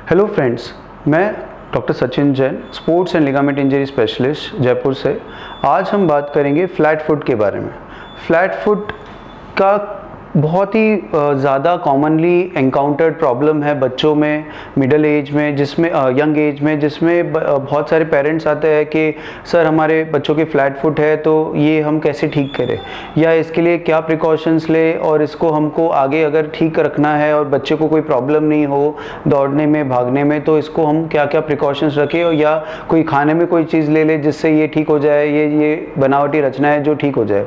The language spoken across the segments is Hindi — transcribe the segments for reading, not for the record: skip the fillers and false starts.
हेलो फ्रेंड्स, मैं doctor Sachin Jain, sports and ligament injury specialist Jaipur से। आज हम बात करेंगे फ्लैट फुट के बारे में। फ्लैट फुट का बहुत ही ज़्यादा कॉमनली एनकाउंटर्ड प्रॉब्लम है बच्चों में, मिडिल एज में, जिसमें यंग एज में, जिसमें बहुत सारे पेरेंट्स आते हैं कि सर हमारे बच्चों की फ्लैट फुट है, तो ये हम कैसे ठीक करें या इसके लिए क्या प्रिकॉशंस ले, और इसको हमको आगे अगर ठीक रखना है और बच्चे को कोई प्रॉब्लम नहीं हो दौड़ने में, भागने में, तो इसको हम क्या क्या प्रिकॉशंस रखें, या कोई खाने में कोई चीज़ ले ले जिससे ये ठीक हो जाए, ये बनावटी रचना है जो ठीक हो जाए।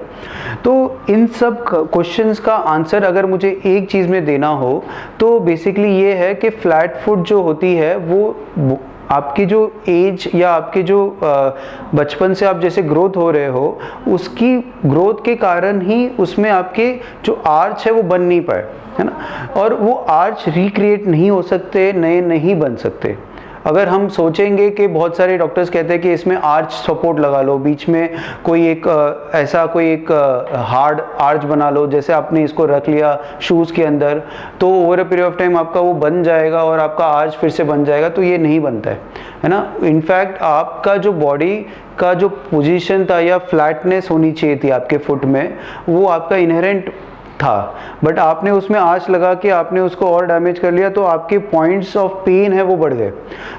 तो इन सब क्वेश्चंस का आंसर अगर मुझे एक चीज़ में देना हो तो बेसिकली ये है कि फ्लैट फुट जो होती है वो आपकी जो एज या आपके जो बचपन से आप जैसे ग्रोथ हो रहे हो, उसकी ग्रोथ के कारण ही उसमें आपके जो आर्च है वो बन नहीं पाए, है ना। और वो आर्च रिक्रिएट नहीं हो सकते, नए नहीं बन सकते। अगर हम सोचेंगे कि बहुत सारे डॉक्टर्स कहते हैं कि इसमें आर्च सपोर्ट लगा लो, बीच में कोई एक ऐसा कोई एक हार्ड आर्च बना लो, जैसे आपने इसको रख लिया शूज़ के अंदर, तो over a period of time आपका वो बन जाएगा और आपका आर्च फिर से बन जाएगा, तो ये नहीं बनता है ना। इनफैक्ट आपका जो बॉडी का जो पोजीशन था या फ्लैटनेस होनी चाहिए थी आपके फुट में, वो आपका इनहेरेंट था, बट आपने उसमें आंच लगा के आपने उसको और डैमेज कर लिया, तो आपके पॉइंट्स ऑफ पेन है वो बढ़ गए,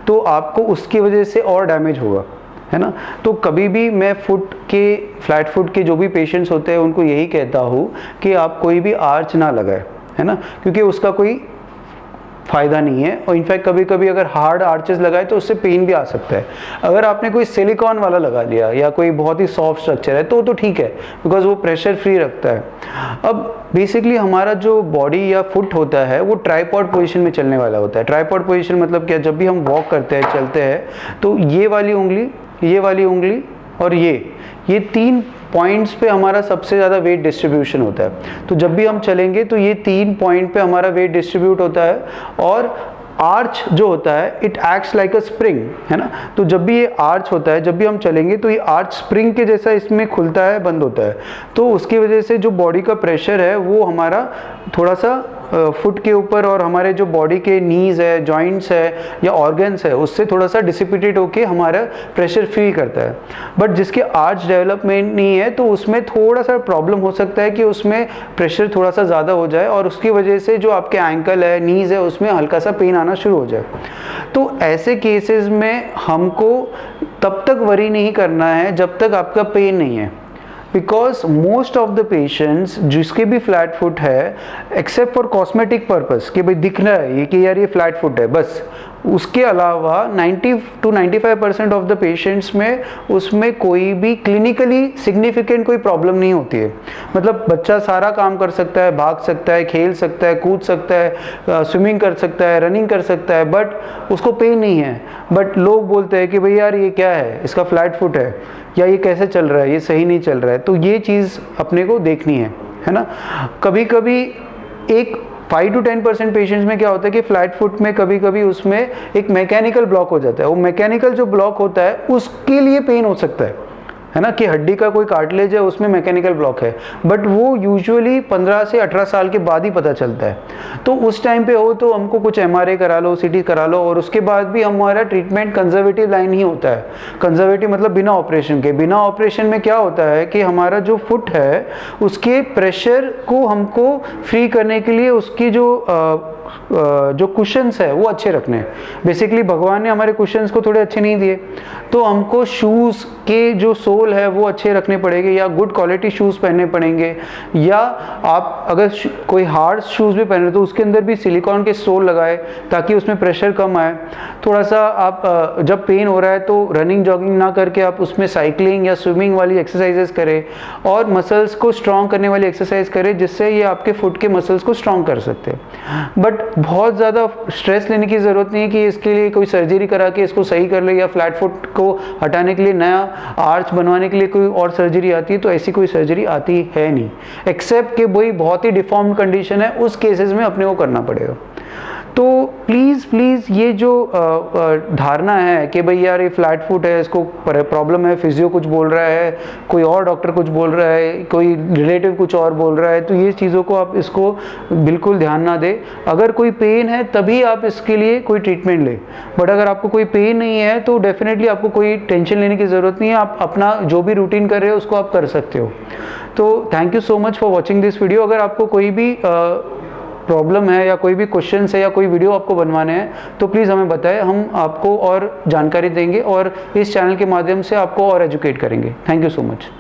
तो आपको उसकी वजह से और डैमेज होगा, है ना। तो कभी भी मैं फ्लैट फुट के जो भी पेशेंट्स होते हैं उनको यही कहता हूँ कि आप कोई भी आर्च ना लगाए, है ना, क्योंकि उसका कोई फ़ायदा नहीं है। और इनफैक्ट कभी कभी अगर हार्ड आर्चेस लगाए तो उससे पेन भी आ सकता है। अगर आपने कोई सिलिकॉन वाला लगा लिया या कोई बहुत ही सॉफ्ट स्ट्रक्चर है तो ठीक है, बिकॉज वो प्रेशर फ्री रखता है। अब बेसिकली हमारा जो बॉडी या फुट होता है वो ट्राइपॉड पोजीशन में चलने वाला होता है। ट्राइपॉड पोजीशन मतलब क्या, जब भी हम वॉक करते हैं, चलते हैं, तो ये वाली उंगली और ये तीन पॉइंट्स पे हमारा सबसे ज़्यादा वेट डिस्ट्रीब्यूशन होता है। तो जब भी हम चलेंगे तो ये 3 पॉइंट पे हमारा वेट डिस्ट्रीब्यूट होता है, और आर्च जो होता है it acts like a spring, है ना। तो जब भी ये आर्च होता है, जब भी हम चलेंगे तो ये आर्च स्प्रिंग के जैसा इसमें खुलता है, बंद होता है, तो उसकी वजह से जो बॉडी का प्रेशर है वो हमारा थोड़ा सा फुट के ऊपर और हमारे जो बॉडी के नीज है, जॉइंट्स है या ऑर्गन्स है, उससे थोड़ा सा डिसिपेटेड होके हमारा प्रेशर फ्री करता है। बट जिसके आर्च डेवलपमेंट नहीं है तो उसमें थोड़ा सा प्रॉब्लम हो सकता है कि उसमें प्रेशर थोड़ा सा ज़्यादा हो जाए और उसकी वजह से जो आपके एंकल है, नीज है, उसमें हल्का सा पेन आना शुरू हो जाए। तो ऐसे केसेस में हमको तब तक वरी नहीं करना है जब तक आपका पेन नहीं है, because most of the patients जिसके भी फ्लैट फुट है, एक्सेप्ट फॉर कॉस्मेटिक पर्पस कि भाई दिखना है ये कि यार ये फ्लैट फुट है, बस उसके अलावा 90 to 95% ऑफ द पेशेंट्स में उसमें कोई भी क्लिनिकली सिग्निफिकेंट कोई प्रॉब्लम नहीं होती है। मतलब बच्चा सारा काम कर सकता है, भाग सकता है, खेल सकता है, कूद सकता है, स्विमिंग कर सकता है, रनिंग कर सकता है, बट उसको पेन नहीं है। बट लोग बोलते हैं कि भाई यार ये क्या है, इसका फ्लैट फुट है, या ये कैसे चल रहा है, ये सही नहीं चल रहा है। तो ये चीज़ अपने को देखनी है ना। कभी कभी एक 5 to 10% पेशेंट्स में क्या होता है कि फ्लैट फुट में कभी कभी उसमें एक मैकेनिकल ब्लॉक हो जाता है। वो मैकेनिकल जो ब्लॉक होता है उसके लिए पेन हो सकता है ना, कि हड्डी का कोई कार्टिलेज है उसमें मैकेनिकल ब्लॉक है, बट वो यूजुअली 15 से 18 साल के बाद ही पता चलता है। तो उस टाइम पे हो तो हमको कुछ MRI करा लो, CT करा लो, और उसके बाद भी हमारा ट्रीटमेंट कंजर्वेटिव लाइन ही होता है। कंजर्वेटिव मतलब बिना ऑपरेशन के। बिना ऑपरेशन में क्या होता है कि हमारा जो फुट है उसके प्रेशर को हमको फ्री करने के लिए उसकी जो कुशन्स है वो अच्छे रखने हैं। बेसिकली भगवान ने हमारे कुशन्स को थोड़े अच्छे नहीं दिए, तो हमको शूज़ के जो सोल है वो अच्छे रखने पड़ेंगे, या गुड क्वालिटी शूज़ पहनने पड़ेंगे, या आप अगर कोई हार्ड शूज़ भी पहन रहे तो उसके अंदर भी सिलिकॉन के सोल लगाए ताकि उसमें प्रेशर कम आए। थोड़ा सा आप जब पेन हो रहा है तो रनिंग जॉगिंग ना करके आप उसमें साइकिलिंग या स्विमिंग वाली एक्सरसाइजेस करें, और मसल्स को स्ट्रॉन्ग करने वाली एक्सरसाइज करें, जिससे ये आपके फुट के मसल्स को स्ट्रॉन्ग कर सकते हैं। बट बहुत ज़्यादा स्ट्रेस लेने की ज़रूरत नहीं है कि इसके लिए कोई सर्जरी करा के इसको सही कर ले, या फ्लैट फुट को हटाने के लिए नया आर्च बनवाने के लिए कोई और सर्जरी आती है, तो ऐसी कोई सर्जरी आती है नहीं, एक्सेप्ट कि वही बहुत ही डिफॉर्म्ड कंडीशन है, उस केसेस में अपने को करना पड़ेगा। तो प्लीज़ ये जो धारणा है कि भाई यार ये फ्लैट फुट है, इसको प्रॉब्लम है, फिजियो कुछ बोल रहा है, कोई और डॉक्टर कुछ बोल रहा है, कोई रिलेटिव कुछ और बोल रहा है, तो ये चीज़ों को आप इसको बिल्कुल ध्यान ना दें। अगर कोई पेन है तभी आप इसके लिए कोई ट्रीटमेंट लें, बट अगर आपको कोई पेन नहीं है तो डेफिनेटली आपको कोई टेंशन लेने की ज़रूरत नहीं है। आप अपना जो भी रूटीन कर रहे हो उसको आप कर सकते हो। तो thank you so much for watching this video. अगर आपको कोई भी प्रॉब्लम है या कोई भी क्वेश्चन है या कोई वीडियो आपको बनवाने हैं तो प्लीज़ हमें बताएं, हम आपको और जानकारी देंगे और इस चैनल के माध्यम से आपको और एजुकेट करेंगे। Thank you so much.